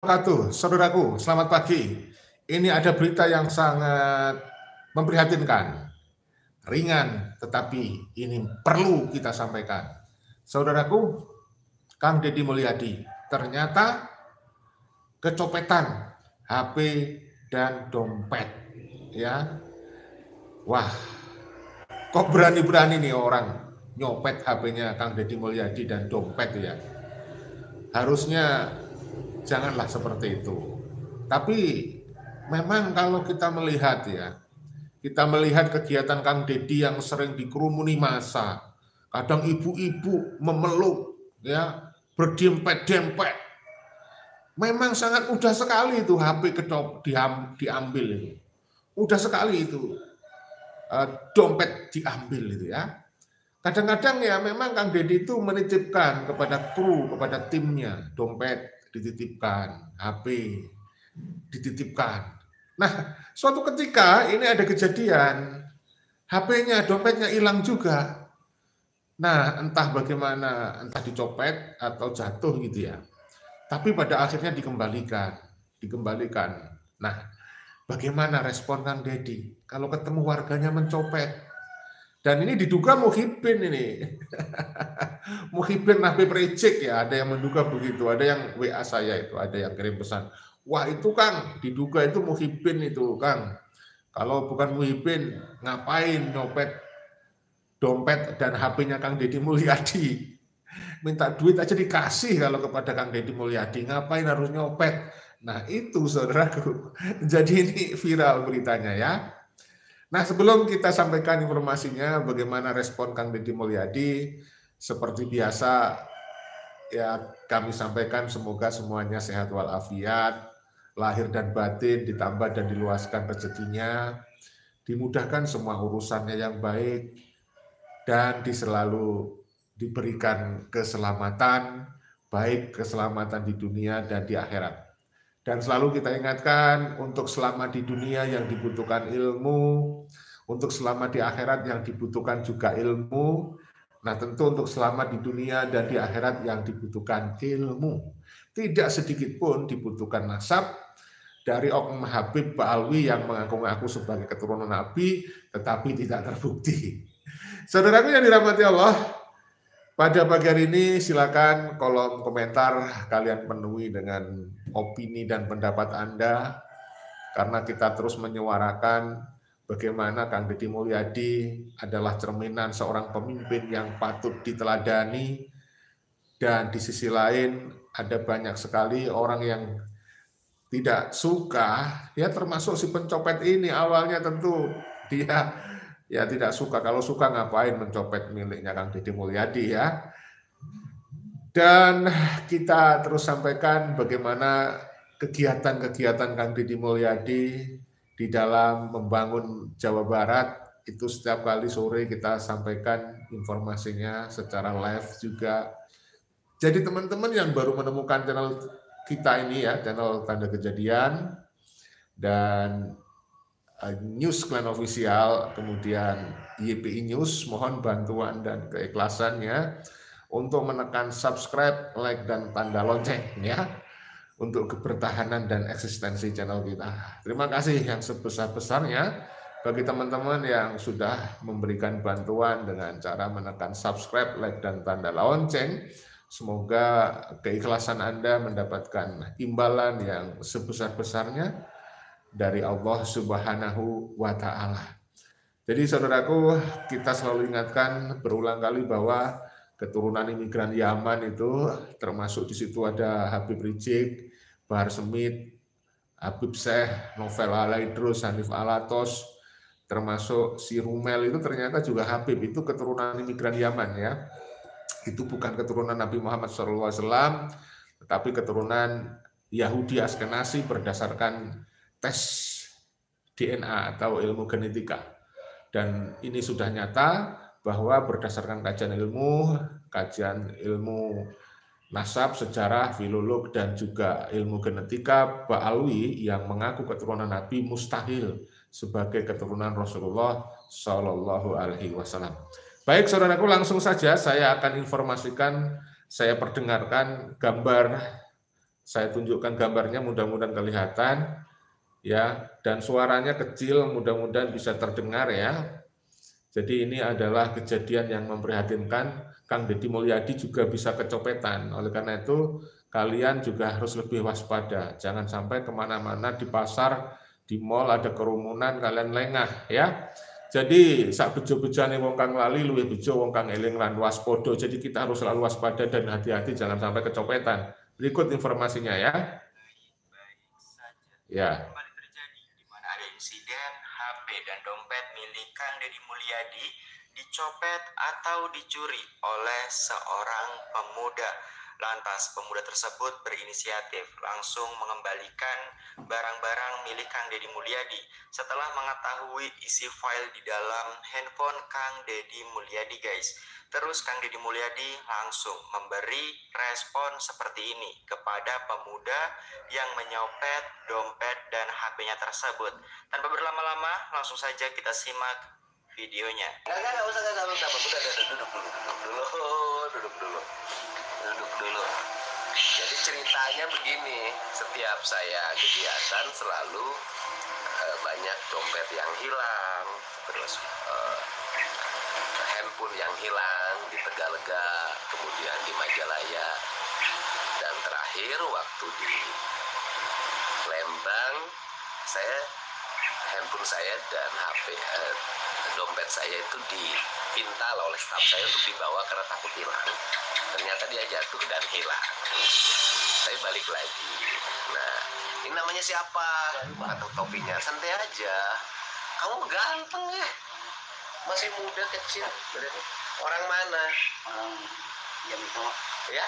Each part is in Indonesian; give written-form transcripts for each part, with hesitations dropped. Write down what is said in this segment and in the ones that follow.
Wabarakatuh, saudaraku, selamat pagi. Ini ada berita yang sangat memprihatinkan, ringan, tetapi ini perlu kita sampaikan. Saudaraku, Kang Deddy Mulyadi, ternyata kecopetan HP dan dompet. Ya, wah, kok berani-berani nih orang nyopet HP-nya Kang Deddy Mulyadi dan dompet ya. Harusnya janganlah seperti itu. Tapi memang kalau kita melihat ya, kita melihat kegiatan Kang Deddy yang sering dikerumuni massa, kadang ibu-ibu memeluk, ya, berdempet-dempet. Memang sangat mudah sekali itu HP diambil itu. Mudah sekali itu dompet diambil itu ya. Kadang-kadang ya memang Kang Deddy itu menitipkan kepada kru, kepada timnya, dompet dititipkan, HP dititipkan. Nah, suatu ketika ini ada kejadian, HP-nya, dompetnya hilang juga. Nah, entah bagaimana, entah dicopet atau jatuh gitu ya. Tapi pada akhirnya dikembalikan. Nah, bagaimana respon Kang Deddy kalau ketemu warganya mencopet? Dan ini diduga Muhyiddin ini. Muhyiddin Habib Rizik ya, ada yang menduga begitu, ada yang WA saya itu, ada yang kirim pesan. Wah itu Kang, diduga itu Muhyiddin itu Kang. Kalau bukan Muhyiddin, ngapain nyopet dompet dan HP-nya Kang Deddy Mulyadi? Minta duit aja dikasih kalau kepada Kang Deddy Mulyadi, ngapain harus nyopet? Nah itu saudaraku, jadi ini viral beritanya ya. Nah sebelum kita sampaikan informasinya bagaimana respon Kang Deddy Mulyadi, seperti biasa ya kami sampaikan semoga semuanya sehat walafiat, lahir dan batin ditambah dan diluaskan rezekinya, dimudahkan semua urusannya yang baik, dan selalu diberikan keselamatan, baik keselamatan di dunia dan di akhirat. Dan selalu kita ingatkan untuk selama di dunia yang dibutuhkan ilmu, untuk selama di akhirat yang dibutuhkan juga ilmu. Nah tentu untuk selama di dunia dan di akhirat yang dibutuhkan ilmu. Tidak sedikit pun dibutuhkan nasab dari Oknum Habib Ba'alwi yang mengaku-ngaku sebagai keturunan Nabi, tetapi tidak terbukti. Saudaraku yang dirahmati Allah, pada pagi hari ini silakan kolom komentar kalian penuhi dengan opini dan pendapat Anda, karena kita terus menyuarakan bagaimana Kang Deddy Mulyadi adalah cerminan seorang pemimpin yang patut diteladani, dan di sisi lain ada banyak sekali orang yang tidak suka, ya termasuk si pencopet ini. Awalnya tentu dia ya tidak suka, kalau suka ngapain mencopet miliknya Kang Deddy Mulyadi ya. Dan kita terus sampaikan bagaimana kegiatan-kegiatan Kang Deddy Mulyadi di dalam membangun Jawa Barat, itu setiap kali sore kita sampaikan informasinya secara live juga. Jadi teman-teman yang baru menemukan channel kita ini ya, channel Tanda Kejadian dan News Klan Official, kemudian YPI News, mohon bantuan dan keikhlasannya untuk menekan subscribe, like, dan tanda lonceng ya, untuk kebertahanan dan eksistensi channel kita. Terima kasih yang sebesar-besarnya bagi teman-teman yang sudah memberikan bantuan dengan cara menekan subscribe, like, dan tanda lonceng. Semoga keikhlasan Anda mendapatkan imbalan yang sebesar-besarnya dari Allah Subhanahu wa Ta'ala. Jadi saudaraku, kita selalu ingatkan berulang kali bahwa keturunan imigran Yaman itu termasuk di situ ada Habib Rizik, Bahar Smith, Habib Syekh, Novel Alaidrus, Hanif Alatos, termasuk si Rumel itu ternyata juga Habib, itu keturunan imigran Yaman ya. Itu bukan keturunan Nabi Muhammad SAW, tetapi keturunan Yahudi Askenazi berdasarkan tes DNA atau ilmu genetika. Dan ini sudah nyata bahwa berdasarkan kajian ilmu nasab, sejarah, filolog, dan juga ilmu genetika, Ba'alwi yang mengaku keturunan Nabi mustahil sebagai keturunan Rasulullah Shallallahu Alaihi Wasallam. Baik saudaraku, langsung saja saya akan informasikan, saya perdengarkan gambar Saya tunjukkan gambarnya, mudah-mudahan kelihatan ya, dan suaranya kecil, mudah-mudahan bisa terdengar ya. Jadi ini adalah kejadian yang memprihatinkan. Kang Deddy Mulyadi juga bisa kecopetan. Oleh karena itu kalian juga harus lebih waspada. Jangan sampai kemana-mana di pasar, di mall ada kerumunan, kalian lengah ya. Jadi sak bejo-bejane wong kang lali luwih bejo wong kang eling lan waspada. Jadi kita harus selalu waspada dan hati-hati jangan sampai kecopetan. Berikut informasinya ya. Ya. Kembali terjadi di mana ada insiden HP dan dompet milik Kang Deddy Mulyadi dicopet atau dicuri oleh seorang pemuda. Lantas pemuda tersebut berinisiatif langsung mengembalikan barang-barang milik Kang Deddy Mulyadi setelah mengetahui isi file di dalam handphone Kang Deddy Mulyadi, guys. Terus Kang Deddy Mulyadi langsung memberi respon seperti ini kepada pemuda yang menyopet dompet dan HP-nya tersebut. Tanpa berlama-lama, langsung saja kita simak videonya. Enggak usah, udah, duduk dulu. Jadi ceritanya begini, setiap saya kegiatan selalu banyak dompet yang hilang, terus handphone yang hilang di Tegalega, kemudian di Majalaya, dan terakhir waktu di Lembang, handphone saya dan HP dompet saya itu dipintal oleh staf saya untuk dibawa karena takut hilang. Ternyata dia jatuh dan hilang. Saya balik lagi. Nah, ini namanya siapa? Kata topinya, santai aja. Kamu ganteng ya, masih muda kecil. Orang mana? Jamika. Ya?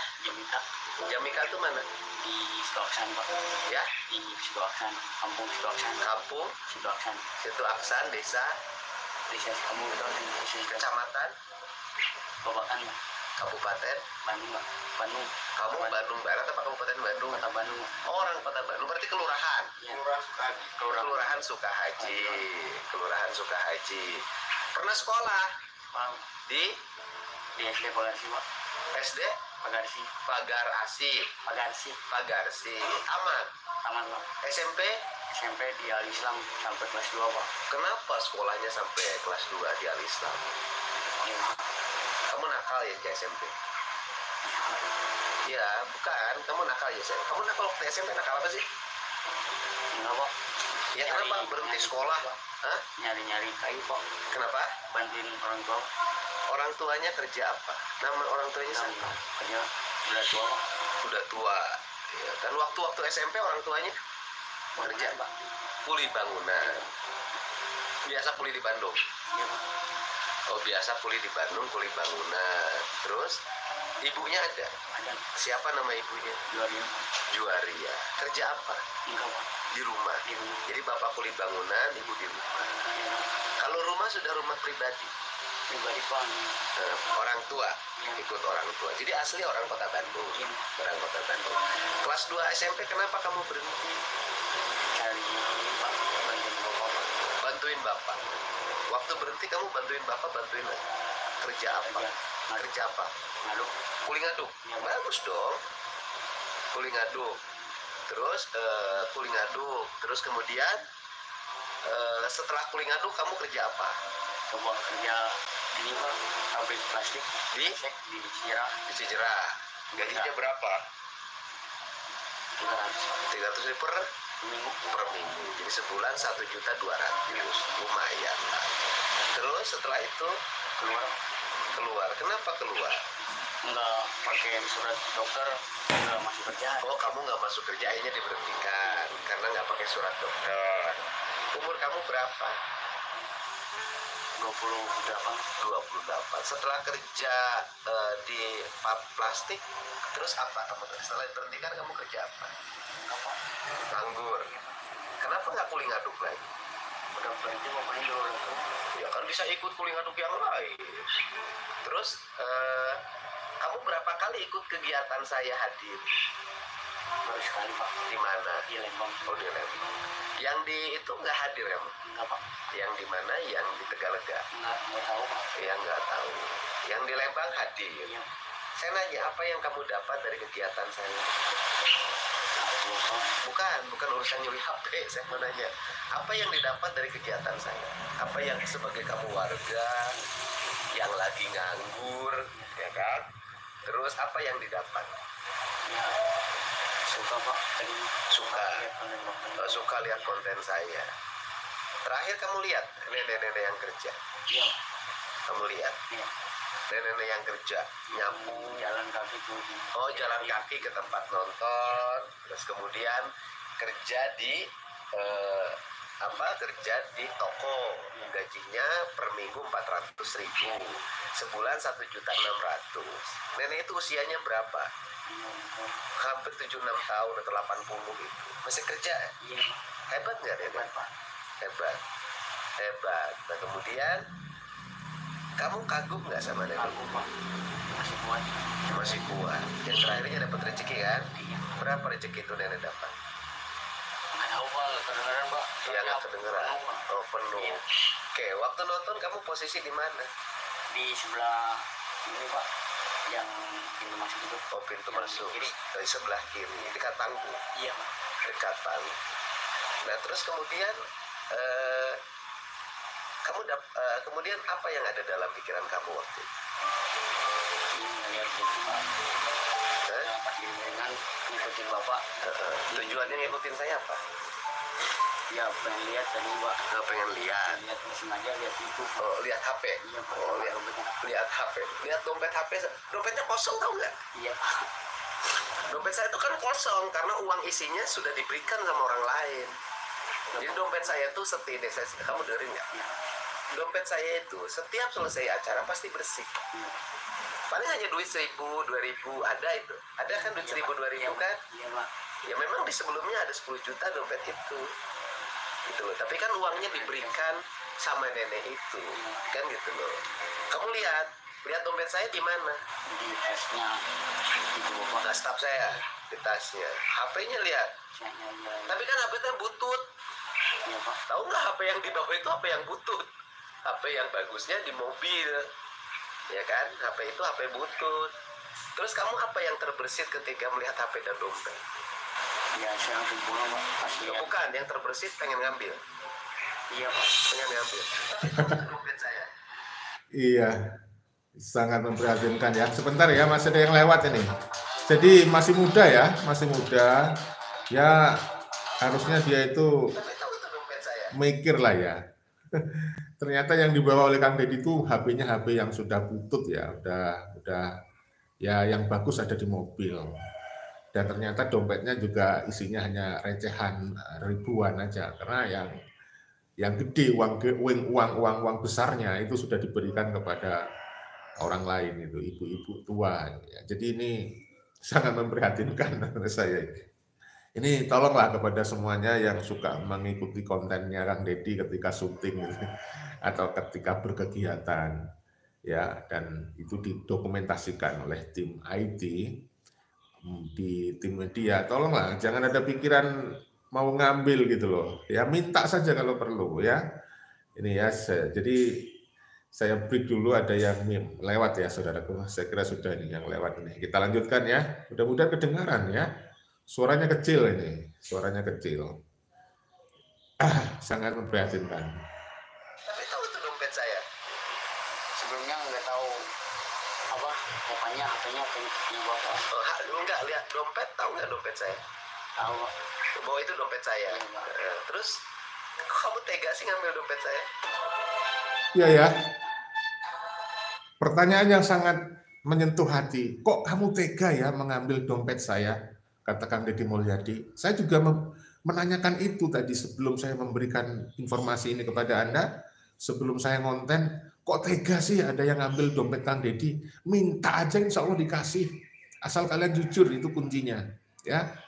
Jamika itu mana? Di Sidoaksan, Pak. Ya? Di Sidoaksan, kampung Sidoaksan. Kampung Sidoaksan. Sidoaksan, desa kamu kecamatan Babakan, Kabupaten Bandung, Pak. Bandung. Kamu Bandung Barat apa Kabupaten Bandung? Kota Bandung. Oh, orang Kota Bandung, berarti kelurahan. Ya. Kelurahan Sukahaji. Kelurahan Sukahaji. Pernah sekolah? Mau. Di SD Pagarsi, Pak. SD? Pagarsi. Aman, Pak. SMP di Al-Islam sampai kelas 2, Pak. Kenapa sekolahnya sampai kelas 2 di Al-Islam? Ya. Kamu nakal ya di SMP? Ya, bukan. Kamu nakal ya. Kamu nakal waktu SMP, nakal apa sih? Enggak, Pak. Ya, kenapa berhenti sekolah? Hah? Nyari-nyari kayu, Pak. Kenapa? Bantuin orang tua. Orang tuanya kerja apa? Nama orang tuanya siapa? Kerja udah tua, Pak. Udah tua. Ya, dan waktu SMP orang tuanya kerja, Pak. Kuli bangunan. Biasa kuli di Bandung. Ya, Pak. Oh, biasa kuli di Bandung, kuli bangunan. Terus ibunya ada? Ada. Siapa nama ibunya? Juwaria. Kerja apa? Enggak, Pak. Di rumah. Jadi bapak kuli bangunan, ibu di rumah. Ya. Kalau rumah sudah rumah pribadi? Pribadi, Pak. Orang tua? Ya. Ikut orang tua. Jadi asli orang Kota Bandung. Ya. Orang Kota Bandung. Kelas 2 SMP kenapa kamu berhenti? Cari Pak. Bantuin bapak. Waktu berhenti kamu bantuin bapak, bantuin kerja apa? Kerja apa? Ngaduk. Kuli ngaduk. Ya, bagus dong. Kuli ngaduk. Terus kuli ngaduk. Terus kemudian setelah kuli ngaduk kamu kerja apa? Coba kerja ini, Pak, pabrik plastik di Cijerah. Di Cijerah. Gajinya berapa? 300 per minggu. Jadi sebulan 1.200.000. Lumayan. Terus setelah itu keluar. Kenapa keluar? Nggak pakai surat dokter, nggak masuk kerja. Oh, kamu nggak masuk kerja, akhirnya diberhentikan karena nggak pakai surat dokter. Umur kamu berapa? 28. Setelah kerja di plastik, terus apa kamu? Setelah diberhentikan kamu kerja apa? Nganggur. Kenapa nggak kuli ngaduk lagi? Udah berhenti mau main dulu. Ya kan bisa ikut kuli ngaduk yang lain. Terus kamu berapa kali ikut kegiatan saya hadir? Baru sekali, Pak. Di mana? Di Lembang. Oh, di Lembang. Yang di itu nggak hadir ya, Pak? Nggak, Pak. Yang di mana? Yang di Tegalega? Nggak tahu, Pak. Yang nggak tahu. Yang di Lembang hadir? Iya. Saya nanya, apa yang kamu dapat dari kegiatan saya? Bukan urusan nyuri HP. Saya mau nanya, apa yang didapat dari kegiatan saya? Apa yang sebagai kamu warga yang lagi nganggur, ya kan? Terus apa yang didapat? Ya, suka Pak. Suka lihat konten saya. Terakhir kamu lihat nenek-nenek yang kerja. Iya. Kamu lihat? Iya. Nenek-nenek yang kerja nyapu, jalan kaki tuh. Oh, jalan kaki ke tempat nonton. Terus kemudian kerja di kerja di toko. Gajinya per minggu 400.000, sebulan 1.600.000. Nenek itu usianya berapa? Hampir 76 tahun atau 80 gitu. Masih kerja? Iya. Hebat nggak nenek? Hebat. Nah kemudian kamu kagum nggak sama nenek? Kagum Pak. Masih kuat. Yang terakhirnya dapat rezeki kan? Iya. Berapa rezeki itu nenek dapat? Nggak tahu Pak, kedengeran Pak. Iya nggak kedengeran. Oh penuh. Iya. Oke, waktu nonton kamu posisi di mana? Di sebelah ini Pak, yang pintu masuk itu. Oh pintu masuk. Dari sebelah kiri, dekat tangku. Iya Pak. Dekat tangku. Nah terus kemudian kemudian apa yang ada dalam pikiran kamu waktu itu? Ngikutin Bapak. Tujuannya ngikutin saya apa? Ya pengen lihat tadi Pak. Pengen lihat. Sengaja lihat itu. Oh lihat HP. Iya, oh lihat HP. Lihat dompet HP. Dompetnya kosong tahu nggak? Iya. Dompet saya itu kan kosong karena uang isinya sudah diberikan sama orang lain. Jadi dompet saya itu kamu dengerin nggak? Ya. Dompet saya itu setiap selesai acara pasti bersih. Paling hanya duit 1.000, 2.000 ada itu. Ada kan duit 1.000, 2.000 kan? Iya Pak. Ya memang di sebelumnya ada 10 juta dompet itu. Gitu loh. Tapi kan uangnya diberikan sama nenek itu, kan gitu loh. Kamu lihat dompet saya di mana? Di tasnya. Itu Pak. Staf saya di tasnya. HP-nya lihat. Tapi kan HP-nya butut. Ya, Pak. Tahu nggak HP yang di bawah itu HP yang butut? HP yang bagusnya di mobil, ya kan? HP itu HP butut. Terus kamu apa yang terbersit ketika melihat HP dan dompet? Ya saya langsung pulang Pak. Bukan, yang terbersit pengen ngambil. Iya Pak, pengen ngambil. Dompet saya. Iya, sangat memprihatinkan ya. Sebentar ya, masih ada yang lewat ini. Jadi masih muda ya, ya harusnya dia itu mikir lah ya. Ternyata yang dibawa oleh Kang Deddy itu HP-nya HP yang sudah butut ya, udah ya yang bagus ada di mobil. Dan ternyata dompetnya juga isinya hanya recehan ribuan aja, karena yang gede uang besarnya itu sudah diberikan kepada orang lain, itu ibu-ibu tua. Ya. Jadi ini sangat memprihatinkan menurut saya. Ini tolonglah kepada semuanya yang suka mengikuti kontennya Kang Deddy ketika syuting atau ketika berkegiatan, ya, dan itu didokumentasikan oleh tim IT di tim media. Tolonglah, jangan ada pikiran mau ngambil gitu loh. Ya minta saja kalau perlu ya. Ini ya, jadi saya break dulu, ada yang lewat ya saudaraku. Saya kira sudah ini yang lewat ini. Kita lanjutkan ya. Mudah-mudahan kedengaran ya. Suaranya kecil ini, suaranya kecil. Sangat memprihatinkan. Tapi tahu itu dompet saya. Sebelumnya nggak tahu apa bapaknya HP-nya punya bapak. Enggak lihat dompet, tahu nggak dompet saya? Tahu. Bahwa itu dompet saya. Terus kok kamu tega sih ngambil dompet saya? Iya ya. Pertanyaan yang sangat menyentuh hati. Kok kamu tega ya mengambil dompet saya? Kata Kang Deddy Mulyadi. Saya juga menanyakan itu tadi sebelum saya memberikan informasi ini kepada Anda. Sebelum saya ngonten, kok tega sih ada yang ngambil dompet Kang Deddy? Minta aja, insya Allah dikasih. Asal kalian jujur, itu kuncinya. Ya,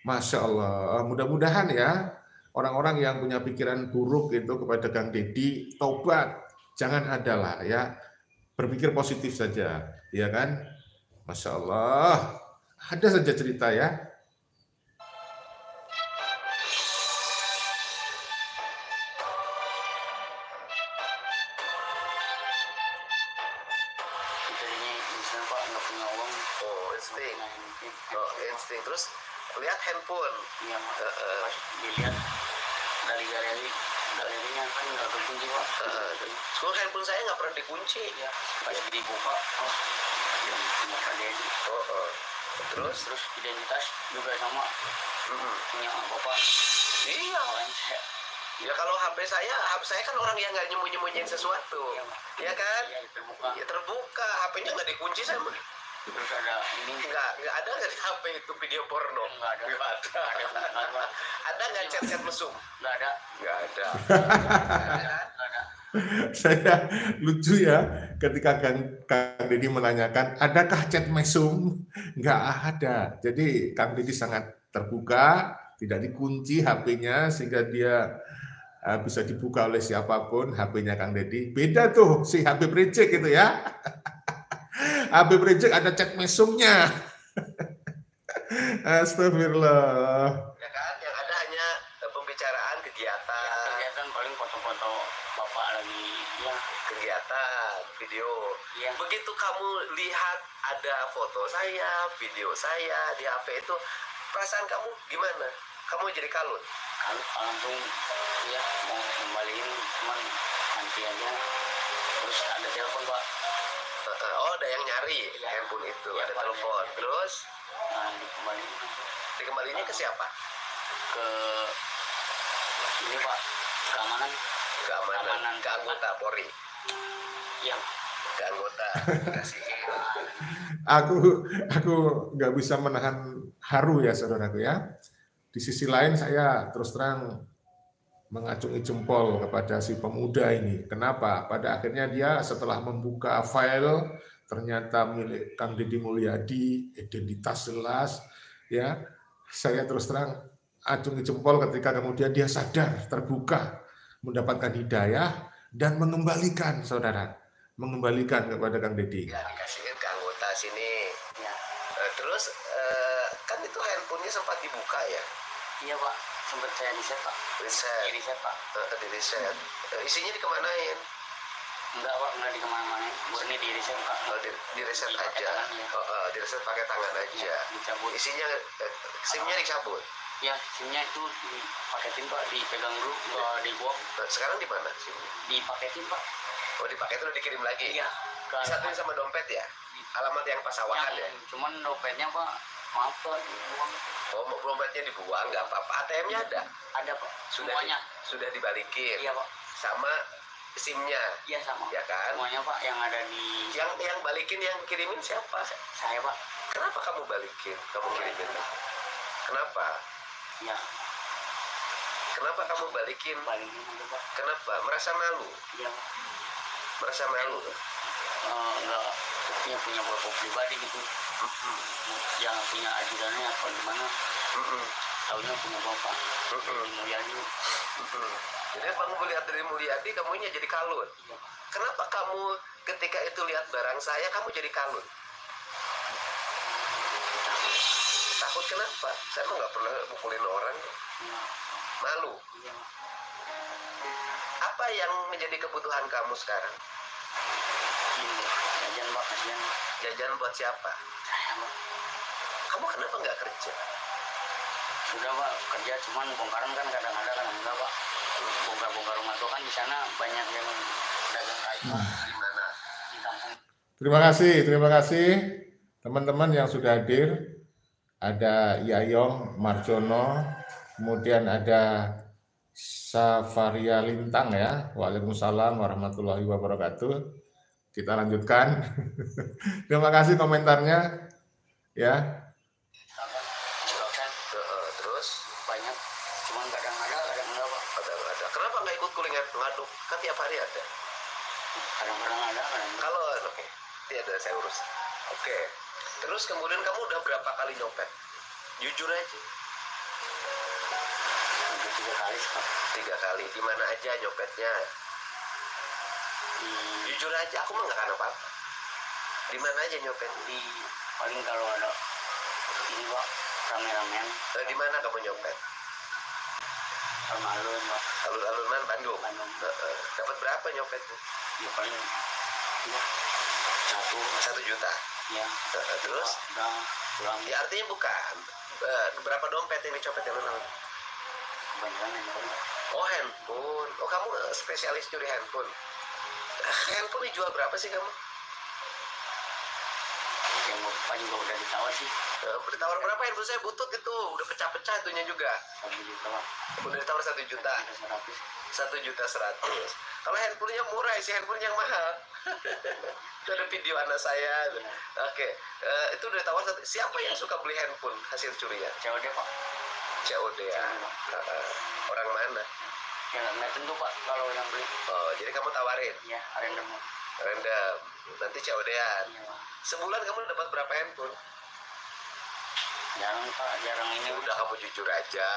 Masya Allah. Mudah-mudahan ya orang-orang yang punya pikiran buruk itu kepada Kang Deddy, taubat. Jangan adalah ya, berpikir positif saja, ya kan? Masya Allah. Ada saja cerita ya. insting. Oh, insting. Terus lihat handphone. Iya, pas dilihat dari galerinya kan nggak terkunci Pak. Soalnya handphone saya nggak pernah dikunci. Ya, pas dibuka, punya Kak Dedi. Terus Identitas juga sama, punya Bapak. Iya. Makanya saya. Ya kalau HP saya kan orang yang nggak nyembunyiin sesuatu, ya kan? Iya, terbuka. Ya terbuka, HP-nya nggak dikunci sama. Terus ada ini. Nggak ada nggak di HP itu video porno? Nggak ada. Ada nggak chat-chat mesum? Nggak ada. Nggak ada. Saya lucu ya ketika Kang Deddy menanyakan adakah chat mesum, nggak ada. Jadi Kang Deddy sangat terbuka, tidak dikunci HP-nya sehingga dia bisa dibuka oleh siapapun HP-nya Kang Deddy. Beda tuh si HP Project gitu ya. HP Project ada chat mesumnya. Astagfirullah. Ya kan, yang ada hanya pembicaraan kegiatan. Kegiatan paling foto-foto Bapak lagi ya. Kegiatan, video. Iya. Begitu kamu lihat ada foto saya, video saya di HP itu, perasaan kamu gimana? Kamu jadi kalut? Kalau langsung ya mau kembaliin cuman nanti aja. Terus ada telepon Pak. Oh, ada yang nyari handphone itu, Ya, ada Pak, telepon. ya. Terus Nah, dikembaliin dikembalinya ke siapa? ke ini Pak, keamanan. Keamanan, ke anggota Polri, Yang ke anggota. Dikasihin. Aku nggak bisa menahan haru ya saudaraku ya. Di sisi lain saya terus terang mengacungi jempol kepada si pemuda ini. Kenapa? Pada akhirnya dia setelah membuka file ternyata milik Kang Deddy Mulyadi, identitas jelas, ya. Saya terus terang acungi jempol ketika kemudian dia sadar, terbuka, mendapatkan hidayah dan mengembalikan saudara, mengembalikan kepada Kang Deddy. Ya, dikasihin ke anggota sini. ya. Terus kan itu handphonenya sempat dibuka ya? Iya Pak, sempat saya riset Pak. Riset. Di riset Pak. Di riset. Isinya dikemanain? Enggak Pak, enggak dikemana-mana. Murni di riset Pak. Di riset Pakai aja. tangan, ya. Di riset pakai tangan aja. Ya, dicabut. Isinya SIM-nya dicabut. Ya, SIM-nya itu dipaketin Pak, dipegang dulu, nggak dibuang. Sekarang di mana SIM-nya? Dipaketin Pak. Oh, dipaketin udah dikirim lagi? Iya. Disatuin sama dompet ya? Alamat yang pasawahan ya? Cuman dompetnya Pak, maaf Pak, dibuang. Oh, dompetnya dibuang, nggak apa-apa. ATM-nya ada? Ada Pak, semuanya. Sudah dibalikin? Iya Pak. Sama SIM-nya? Iya sama. Ya kan? Semuanya Pak yang ada di. Yang balikin, yang kirimin siapa? Saya Pak. Kenapa kamu balikin? Kamu kirimin? Kenapa? Ya. Kenapa kamu balikin? Balikin aja Pak. Kenapa? Merasa malu? Iya Pak. Merasa malu? Enggak punya bapak pribadi gitu. Yang punya ajudannya apa gimana? Tahunya punya bapak. Mulyadi. Jadi kamu melihat dari Mulyadi, kamunya jadi kalut. Iya Pak. Kenapa kamu ketika itu lihat barang saya, kamu jadi kalut? Takut kenapa? Saya mah nggak pernah mukulin orang. Iya. Malu. Iya Pak. Apa yang menjadi kebutuhan kamu sekarang? Ini jajan Pak, kasihan Pak. Jajan buat siapa? Saya Pak. Kamu kenapa nggak kerja? Sudah Pak, kerja cuman bongkaran kan kadang ada kadang enggak Pak. Bongkar-bongkar rumah tuh kan di sana banyak yang dagang kayu Pak. Di mana? Di kampung. Terima kasih teman-teman yang sudah hadir. Ada Yayong Marjono, kemudian ada Safaria Lintang ya. Waalaikumsalam warahmatullahi wabarakatuh. Kita lanjutkan. Terima kasih komentarnya ya. Terus Banyak, cuman kadang ada kadang enggak Pak. ada. Kenapa nggak ikut kuliner ngaduk? Kan tiap hari ada. Kadang-kadang ada kadang enggak. Kalau oke, tidak saya urus. Oke. Terus kemudian kamu udah berapa kali nyopet? Jujur aja. Udah 3 kali Pak. 3 kali. Di mana aja nyopetnya? Jujur aja, aku mah nggak akan apa-apa. Di mana aja nyopet? Di paling kalau ada ini Pak, rame-ramean. Di mana kamu nyopet? Alun-alun Pak. Alun-alun mana? Bandung. Bandung. Dapat berapa nyopetnya? Ya paling ya 1 1 juta. ya. Terus Udah pulang. Ya artinya bukan. Berapa dompet yang dicopet yang lu? Kebanyakan handphone. Oh handphone. Oh kamu spesialis curi handphone. Handphone dijual berapa sih kamu? Yang Pak juga udah ditawar sih. Ditawar berapa handphone saya butut itu? Udah pecah-pecah itunya juga. 1 juta Pak. Udah ditawar 1 juta. 100. 1.100.000. Kalau handphonenya murah sih, handphone yang mahal. Itu ada video anak saya. Oke, itu udah ditawar. Siapa yang suka beli handphone hasil curian? COD Pak. COD ya. Orang mana? Ya nggak tentu Pak kalau yang beli. Oh, jadi kamu tawarin? Ya random. Random. Nanti COD-an. Iya Pak. Sebulan kamu dapat berapa handphone? Jarang Pak, jarang ini. Udah kamu jujur aja.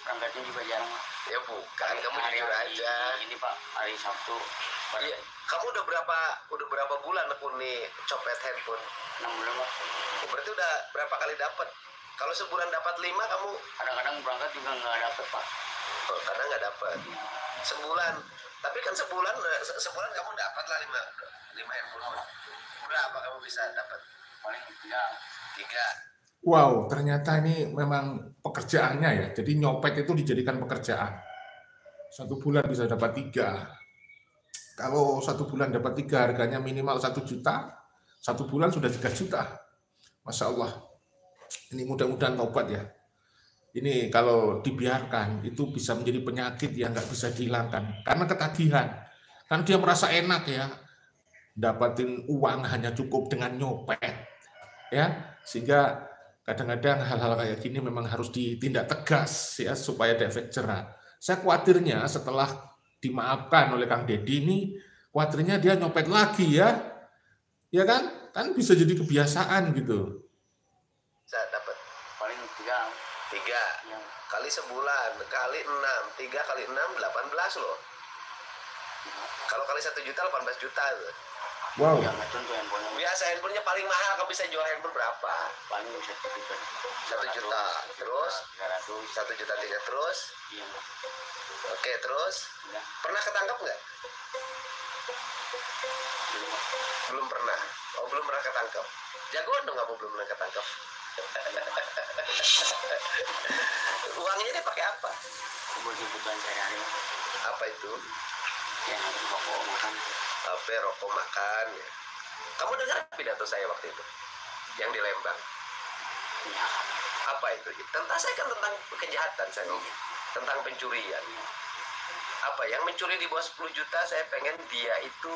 Berangkatnya juga jarang Pak. Ya bukan, kamu jujur aja. Ini Pak, hari Sabtu. Iya. Kamu udah berapa bulan nih copet handphone? 6 bulan Pak. Berarti udah berapa kali dapat? Kalau sebulan dapat 5, kamu Kadang-kadang berangkat juga nggak dapet Pak. kadang nggak dapat. Sebulan. Tapi kan sebulan kamu dapat lah 5 handphone. Berapa kamu bisa dapat? Paling 3. Wow, ternyata ini memang pekerjaannya ya. Jadi nyopet itu dijadikan pekerjaan. 1 bulan bisa dapat 3. Kalau 1 bulan dapat 3, harganya minimal 1 juta. 1 bulan sudah 3 juta. Masya Allah. Ini mudah-mudahan taubat ya. Ini kalau dibiarkan itu bisa menjadi penyakit yang nggak bisa dihilangkan. Karena ketagihan. Kan dia merasa enak ya. Dapatin uang hanya cukup dengan nyopet. Ya, sehingga kadang-kadang hal-hal kayak gini memang harus ditindak tegas ya supaya ada efek jerah. Saya khawatirnya setelah dimaafkan oleh Kang Deddy ini, khawatirnya dia nyopet lagi ya. Ya kan? Kan bisa jadi kebiasaan gitu. Saya dapat Paling 3. 3 Yang kali sebulan, kali 6. 3 kali 6, 18 loh. Kalau kali 1 juta, 18 juta loh. Wow. yang nggak tentu handphonenya. Biasa handphonenya paling mahal, kamu bisa jual handphone berapa? Paling 1 juta. 1 juta. Terus 300. 1 juta 3 terus. Iya. Oke, terus Udah. pernah ketangkap nggak? Belum Pak. Belum pernah. Oh, belum pernah ketangkap. Jagoan dong kamu belum pernah ketangkap. Uangnya ini pakai apa? Buat kebutuhan sehari-hari Pak. Apa itu? Yang harus rokok makan. HP, rokok, makan. Ya. Kamu dengar pidato saya waktu itu? Yang di Lembang. Iya. Apa itu? Tentang saya kan tentang kejahatan saya ngomong. Tentang pencurian. Apa yang mencuri di bawah 10 juta saya pengen dia itu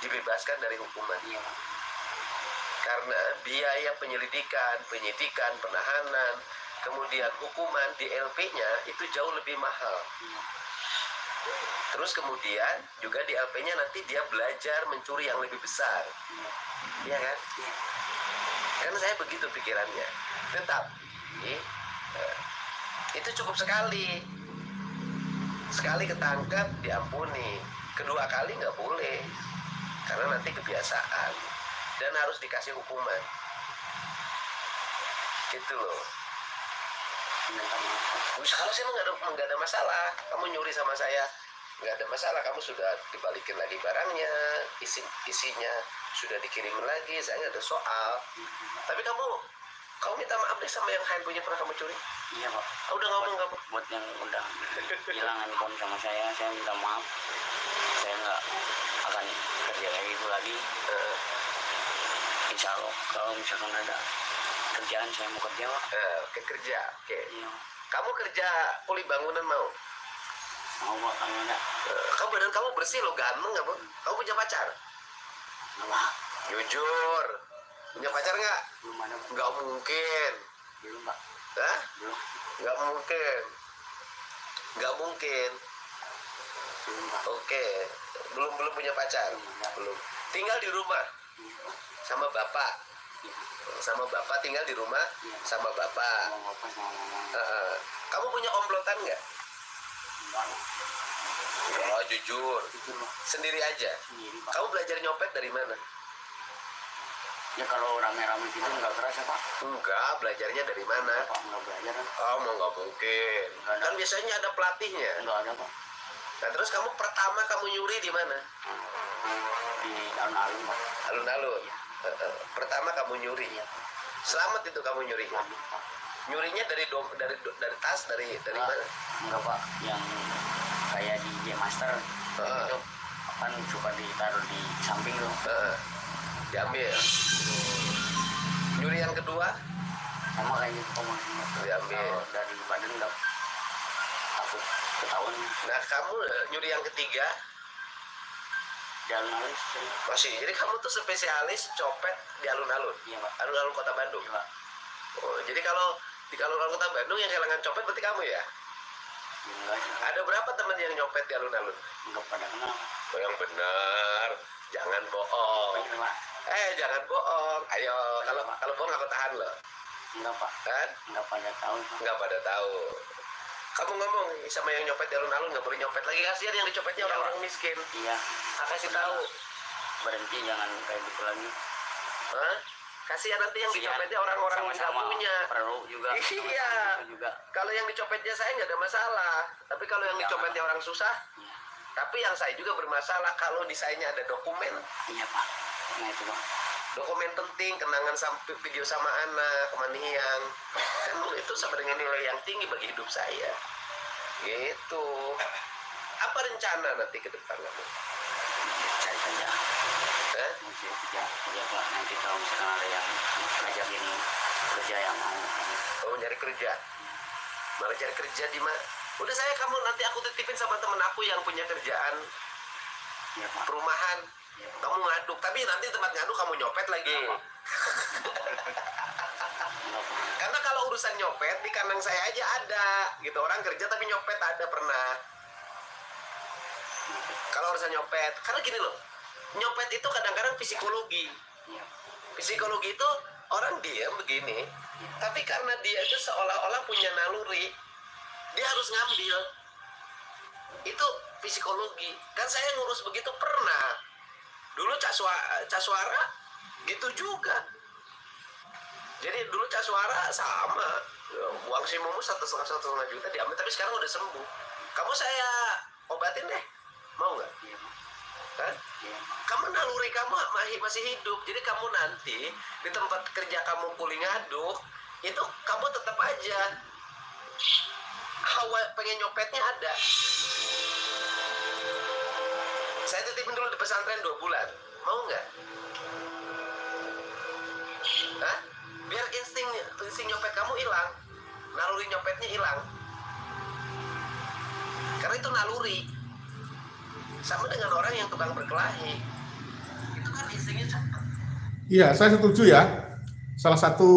dibebaskan dari hukuman. Iya Pak. Karena biaya penyelidikan, penyidikan, penahanan, kemudian hukuman di LP-nya itu jauh lebih mahal. Iya. Terus kemudian juga di LP-nya nanti dia belajar mencuri yang lebih besar. Iya kan? Karena saya begitu pikirannya. Tetapi itu cukup sekali. Sekali ketangkap diampuni. Kedua kali nggak boleh. Karena nanti kebiasaan. Dan harus dikasih hukuman. Gitu loh. Minta maaf Pak. Kalau saya nggak ada masalah, kamu nyuri sama saya nggak ada masalah, kamu sudah dibalikin lagi barangnya, isinya sudah dikirim lagi, saya nggak ada soal. Tapi kamu minta maaf deh sama yang handphonenya pernah kamu curi. Iya Pak. Udah ngomong kamu. Buat yang udah hilang handphone sama saya minta maaf. Saya nggak akan kerja kayak gitu lagi. Insya Allah kalau misalkan ada kerjaan saya mau kerja Pak. Oke, kerja. Oke. Iya. Kamu kerja kuli bangunan mau? Mau Pak kalau ada. Kamu badan kamu bersih loh, ganteng nggak bu? Kamu punya pacar? Apa? Jujur. Punya pacar nggak? Belum ada Pak. Nggak mungkin. Belum Pak. Hah? Belum. Nggak mungkin. Nggak mungkin. Belum Pak. Oke. Belum punya pacar? Belum. Tinggal di rumah Iya Pak. sama bapak? Iya. Sama bapak tinggal di rumah sama bapak. Mau apa sama mama? Kamu punya omplotan nggak? Enggak. Oh, jujur. Itu Pak. Sendiri aja. Sendiri Pak. Kamu belajar nyopet dari mana? Ya kalau rame-rame gitu nggak kerasa Pak. Enggak, belajarnya dari mana? Pak nggak belajar kan? Oh, mau nggak mungkin. Nggak ada. Kan biasanya ada pelatihnya. Nggak ada Pak. Nah, terus kamu pertama kamu nyuri di mana? Di alun-alun Pak. Alun-alun. Pertama kamu nyuri. Iya. Selamat itu kamu nyurinya. Nyurinya dari tas, dari mana? Enggak Pak, yang kayak di G Master itu kan suka ditaruh di samping tuh. Diambil. Nyuri yang kedua Sama kayak gitu Pak, diambil. kalau dari badan enggak takut ketahuan. Nah kamu nyuri yang ketiga Jalan alis masih. Jadi kamu tuh spesialis copet di alun-alun. Iya Pak. Alun-alun Kota Bandung. Iya Pak. Oh, jadi kalau di alun-alun Kota Bandung yang kehilangan copet berarti kamu ya? Enggak, Ada berapa teman yang nyopet di alun-alun? enggak pada kenal. Oh, yang benar. Jangan bohong. Bener Pak. Jangan bohong. Ayo, kalau bohong aku tahan loh. Enggak Pak. Kan? Enggak pada tahu Pak. Nggak pada tahu. Kamu ngomong sama yang nyopet di alun-alun nggak boleh nyopet lagi. Kasihan yang dicopetnya orang-orang miskin. Iya. Kasih tahu. Berhenti, jangan kayak gitu lagi. Hah? Kasihan nanti yang dicopetnya orang-orang nggak sama-sama punya. perlu juga. Iya. Sama-sama juga. Kalau yang dicopetnya saya nggak ada masalah. Tapi kalau yang dicopetnya orang susah, Iya. tapi yang saya juga bermasalah kalau di sayanya ada dokumen. Iya Pak. Nah itu Pak. Dokumen penting, kenangan sampai video sama anak, kemanian. Kan itu sama dengan nilai yang tinggi bagi hidup saya. Gitu. Apa rencana nanti ke depan kamu? Cari kerja. Cari kerja Pak. Nanti kalau misalkan ada yang ngajakin kerja yang mau. Oh, nyari kerja. Malah cari kerja di mana? Udah saya kamu nanti aku titipin sama temen aku yang punya kerjaan Iya Pak. perumahan. Iya, Pak. Kamu ngaduk, tapi nanti tempat ngaduk kamu nyopet lagi. Enggak, Pak. Karena kalau urusan nyopet di kandang saya aja ada, gitu orang kerja tapi nyopet ada pernah. Kalau urusan nyopet, karena gini loh, nyopet itu kadang-kadang psikologi. Iya. Psikologi itu orang diam begini, tapi karena dia itu seolah-olah punya naluri, dia harus ngambil. Itu psikologi. Kan saya ngurus begitu pernah. Dulu Caswara gitu juga. Jadi dulu Caswara sama. Uang si Mumu 1,5 juta diambil, tapi sekarang udah sembuh. Kamu saya obatin deh. Mau nggak? Iya Pak. Hah? Iya. Kamu naluri kamu masih hidup. Jadi kamu nanti di tempat kerja kamu kuli ngaduk, itu kamu tetap aja hawa pengen nyopetnya ada. Saya titipin dulu di pesantren 2 bulan. Mau nggak? Hah? Biar insting nyopet kamu hilang. Naluri nyopetnya hilang. Karena itu naluri. Sama dengan orang yang tukang berkelahi. Itu kan instingnya cepat. Iya, saya setuju ya. Salah satu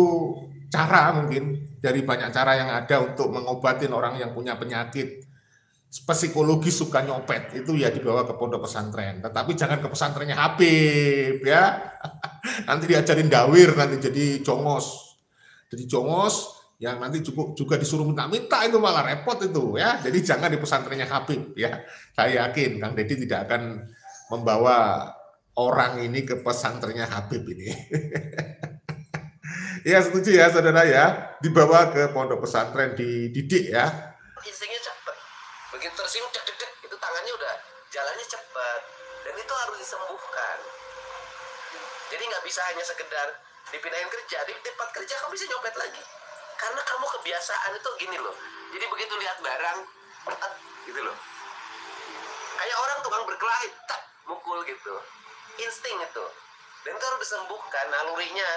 cara mungkin dari banyak cara yang ada untuk mengobatin orang yang punya penyakit psikologi suka nyopet itu ya dibawa ke pondok pesantren. Tetapi jangan ke pesantrennya Habib ya. Nanti diajarin dawir, nanti jadi jongos. Jadi jongos yang nanti juga disuruh minta-minta itu malah repot itu ya. Jadi jangan di pesantrennya Habib ya. Saya yakin Kang Deddy tidak akan membawa orang ini ke pesantrennya Habib ini. Ya setuju ya saudara ya, dibawa ke pondok pesantren dididik ya. Instingnya cepat. Begitu tersinggung dek itu tangannya udah jalannya cepat. Dan itu harus disembuhkan. Jadi nggak bisa hanya sekedar dipindahin kerja, di tempat kerja kamu bisa nyopet lagi. Karena kamu kebiasaan itu gini loh. Jadi begitu lihat barang, gitu loh. Kayak orang tukang berkelahi, tak mukul gitu. Insting itu. Dan itu harus disembuhkan, nalurinya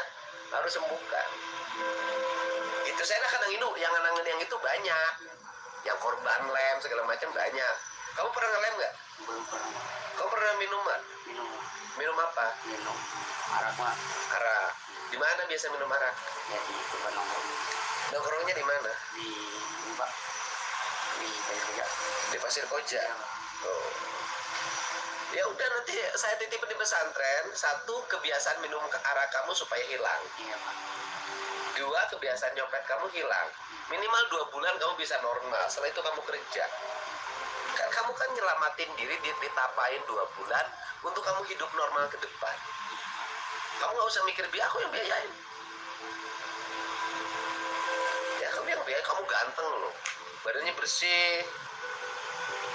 harus sembuhkan. Itu saya kadang yang yang itu banyak. Yang korban lem segala macam banyak. Kamu pernah ngelem nggak? Belum pernah. Kamu pernah minum nggak? Minum. Minum apa? Minum. Arak Pak. Arak. Di mana biasa minum arak? Ya di tempat nongkrong. Nongkrongnya di mana? Di ini Pak. Di Pasir Koja. Di Pasir Koja. Oh. Ya udah nanti saya titip di pesantren. 1, kebiasaan minum arak kamu supaya hilang. Iya Pak. 2, kebiasaan nyopet kamu hilang. Minimal 2 bulan kamu bisa normal. Setelah itu kamu kerja. Kan kamu kan nyelamatin diri ditapain 2 bulan untuk kamu hidup normal ke depan. Kamu nggak usah mikir biaya, aku yang biayain. Ya kamu yang biayain, kamu ganteng loh. Badannya bersih.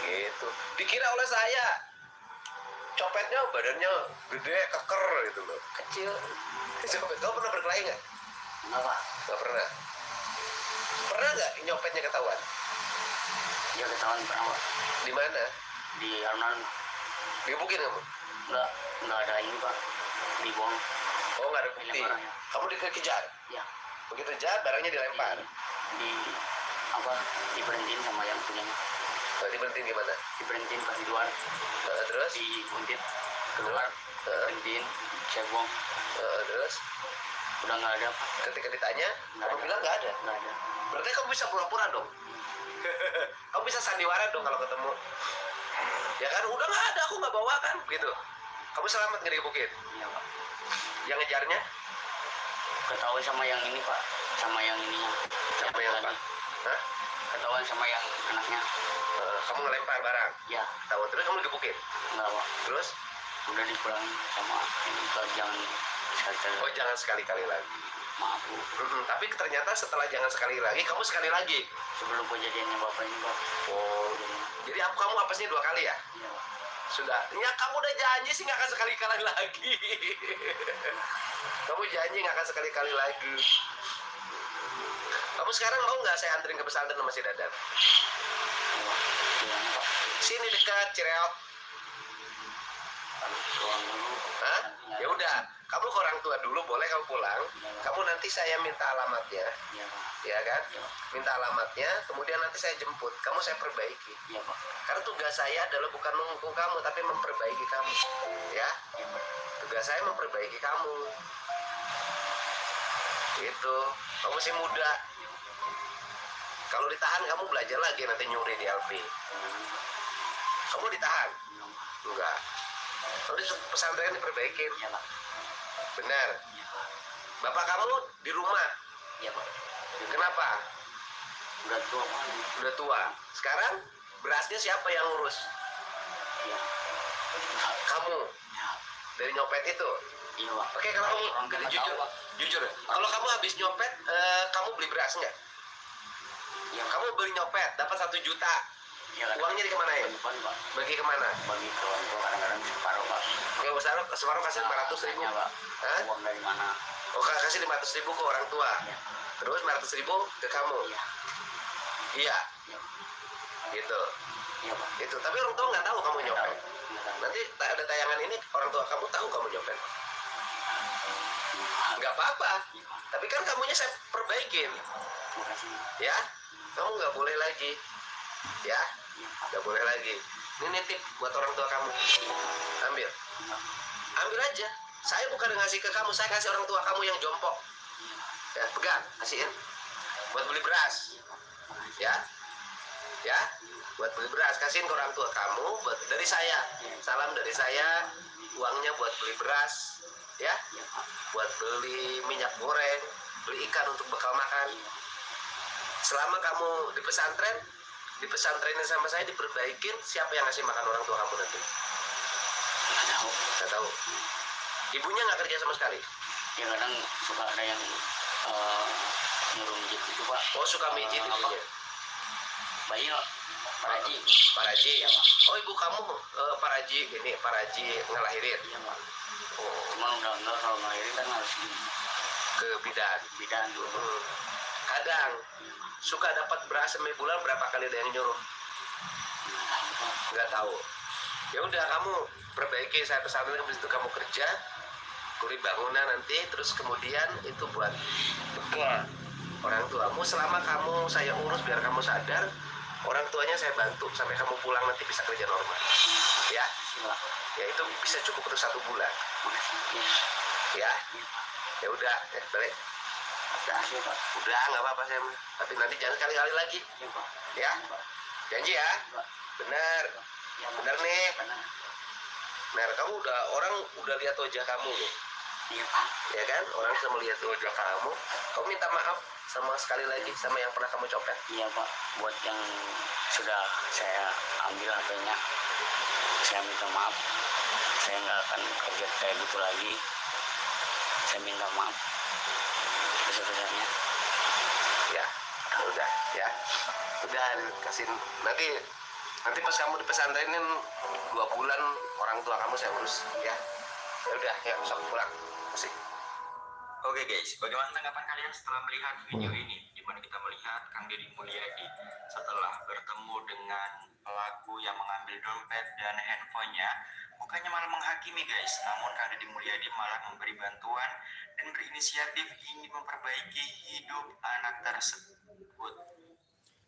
Gitu. Dikira oleh saya copetnya badannya gede, keker gitu loh. Kecil. Copet. Kamu pernah berkelahi nggak? Enggak pak. Nggak pernah. Pernah nggak nyopetnya ketahuan? Ya ketahuan pernah pak. Di mana? Di alun-alun. Digebukin kamu? Enggak ada ini pak. Dibuang. Oh, nggak ada bukti. Kamu dikejar? Ya. Begitu jahat barangnya dilempar? Di apa? Diberhentiin sama yang punyanya. Diberhentiin gimana? Diberhentiin pas di luar. Terus? Diuntit keluar. Berhentiin. Saya buang. Terus? Udah nggak ada pak. Ketika ditanya, kamu bilang nggak ada? Nggak ada. Berarti kamu bisa pura-pura dong? Kamu bisa sandiwara dong kalau ketemu? Ya kan, udah nggak ada, aku nggak bawa kan? Gitu. Kamu selamat nggak digebukin? Iya pak. Yang ngejarnya? Ketahuan sama yang ini pak. Sama yang ininya. Siapa yang apa? Hah? Ketahuan sama yang anaknya. Kamu ngelempar barang? Ya. Tahu, terus kamu digebukin? Enggak pak. Terus? Udah dipulangin sama ini pak. Jangan sekali-kali. Oh, jangan sekali-kali lagi. Maaf bu. Tapi ternyata setelah jangan sekali lagi, kamu sekali lagi? Sebelum kejadiannya bapak ini pak. Oh, jadi kamu apesnya 2 kali ya? Iya pak. Sudah, ya kamu udah janji sih nggak akan sekali-kali lagi. Kamu janji nggak akan sekali-kali lagi. Kamu sekarang mau nggak saya anterin ke pesantren sama si Dadan? Iya pak. Sini dekat Cireok. Pulang dulu. Hah? Ya udah, kamu ke orang tua dulu, boleh kamu pulang. Kamu nanti saya minta alamatnya, Iya pak. ya kan? Minta alamatnya, kemudian nanti saya jemput. Kamu saya perbaiki. Iya pak. Karena tugas saya adalah bukan menghukum kamu, tapi memperbaiki kamu. Ya? Iya pak. Tugas saya memperbaiki kamu. Gitu. Kamu masih muda. Kalau ditahan, kamu belajar lagi nanti nyuri di LP. Kamu ditahan? Enggak. Kalau di pesantren diperbaikin. Iya pak. Benar. Iya pak. Bapak kamu di rumah. Iya pak. Kenapa? Udah tua pak. Udah tua. Sekarang berasnya siapa yang ngurus? Iya. Kamu. Ya. Dari nyopet itu. Iya pak. Oke, kalau kamu Orang nggak jujur, tahu, Pak. jujur. Kalau kamu habis nyopet, kamu beli beras nggak? Iya. Kamu beli nyopet, dapat 1 juta. Iya kan. Uangnya dikemanain? Bagi pak. Bagi kemana? Bagi ke orang tua kadang-kadang separuh pak. Oke, separuh kasih 500.000. Iya pak. Hah? Uang dari mana? Oh, kasih 500.000 ke orang tua. Iya. Terus 500.000 ke kamu. Iya. Iya, Iya. gitu. Iya pak. Itu. Tapi orang tua nggak tahu kamu Nggak nyopet. tahu. Nggak tahu. Nanti ada tayangan ini, orang tua kamu tahu kamu nyopet. Nggak apa-apa. Iya pak. Tapi kan kamunya saya perbaikin. Terima kasih. Ya, kamu nggak boleh lagi. Ya, Iya pak. nggak boleh lagi. Ini nitip buat orang tua kamu. Ambil. Ambil aja. Saya bukan ngasih ke kamu, saya kasih orang tua kamu yang jompo. Ya, pegang, kasihin. Buat beli beras. Ya. Ya. Buat beli beras, kasihin ke orang tua kamu, buat dari saya. Salam dari saya. Uangnya buat beli beras. Ya. Iya pak. Buat beli minyak goreng, beli ikan untuk bekal makan. Selama kamu di pesantrennya sama saya diperbaikin, siapa yang ngasih makan orang tua kamu nanti? Nggak tahu. Nggak tahu. Ibunya nggak kerja sama sekali? Ya kadang suka ada yang nyuruh mijit gitu pak. Oh, suka mijit Apa? ibunya? Bayi loh. Pak Haji. Pak Raji? Iya, Pak. Oh, ibu kamu Pak Raji, ini Pak Raji ngelahirin? Iya pak. Oh, Cuman udah enggak kalau ngelahirin kan harus di ke bidan. bidan dulu. Kadang suka dapat beras semai bulan, berapa kali ada yang nyuruh? Nggak tahu. Ya udah, kamu perbaiki, saya pesantren, habis itu kamu kerja, kuli bangunan nanti, terus kemudian itu buat bekal orang tuamu. Selama kamu saya urus biar kamu sadar, orang tuanya saya bantu sampai kamu pulang nanti bisa kerja normal. Ya, Pak. ya itu bisa cukup untuk 1 bulan. Makasih. Iya. Ya, ya udah, ya, balik. Makasih pak. Udah, nggak apa-apa saya. Tapi nanti jangan sekali-kali lagi. Iya pak. Ya, Pak. janji ya. Pak. Benar. Ya, Pak. Benar nih. Benar. Mer, kamu orang udah lihat wajah kamu nih. Iya pak. Ya kan, orang bisa melihat wajah kamu. Kamu minta maaf sama sekali lagi sama yang pernah kamu copet. Iya pak. Buat yang sudah saya ambil HP-nya, saya minta maaf. Saya nggak akan kerja kayak gitu lagi. Saya minta maaf sebesar-besarnya. Ya, udah ya. Udah kasih nanti pas kamu di pesantrenin 2 bulan orang tua kamu saya urus ya. Ya udah, ya sok pulang. Kasih. Oke guys, bagaimana tanggapan kalian setelah melihat video ini? Di mana kita melihat Kang Deddy Mulyadi setelah bertemu dengan pelaku yang mengambil dompet dan handphonenya, bukannya malah menghakimi guys, namun Kang Deddy Mulyadi malah memberi bantuan dan berinisiatif ingin memperbaiki hidup anak tersebut.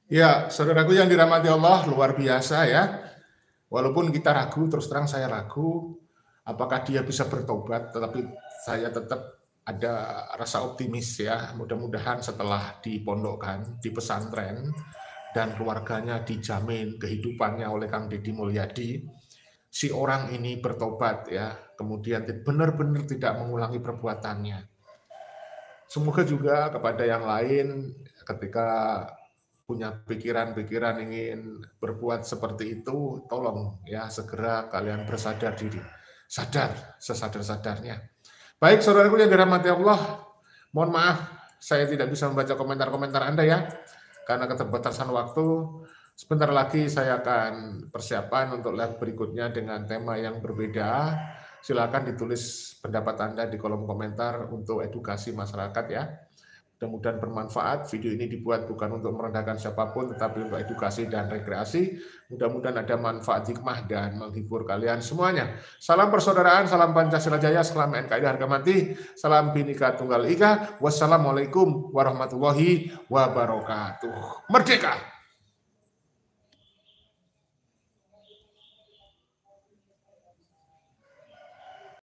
Ya, saudaraku yang dirahmati Allah, luar biasa ya. Walaupun kita ragu, terus terang saya ragu, apakah dia bisa bertobat, tetapi saya tetap ada rasa optimis ya. Mudah-mudahan setelah dipondokkan, di pesantren, dan keluarganya dijamin kehidupannya oleh Kang Deddy Mulyadi, si orang ini bertobat ya, kemudian benar-benar tidak mengulangi perbuatannya. Semoga juga kepada yang lain ketika punya pikiran-pikiran ingin berbuat seperti itu, tolong ya segera kalian bersadar diri. Sadar, sesadar-sadarnya. Baik, saudaraku yang dirahmati Allah, mohon maaf saya tidak bisa membaca komentar-komentar Anda ya, karena keterbatasan waktu. Sebentar lagi saya akan persiapan untuk live berikutnya dengan tema yang berbeda. Silakan ditulis pendapat Anda di kolom komentar untuk edukasi masyarakat ya. Mudah-mudahan bermanfaat. Video ini dibuat bukan untuk merendahkan siapapun, tetapi untuk edukasi dan rekreasi. Mudah-mudahan ada manfaat hikmah dan menghibur kalian semuanya. Salam persaudaraan, salam Pancasila Jaya, salam NKRI harga mati, salam Bhinneka Tunggal Ika. Wassalamualaikum warahmatullahi wabarakatuh. Merdeka!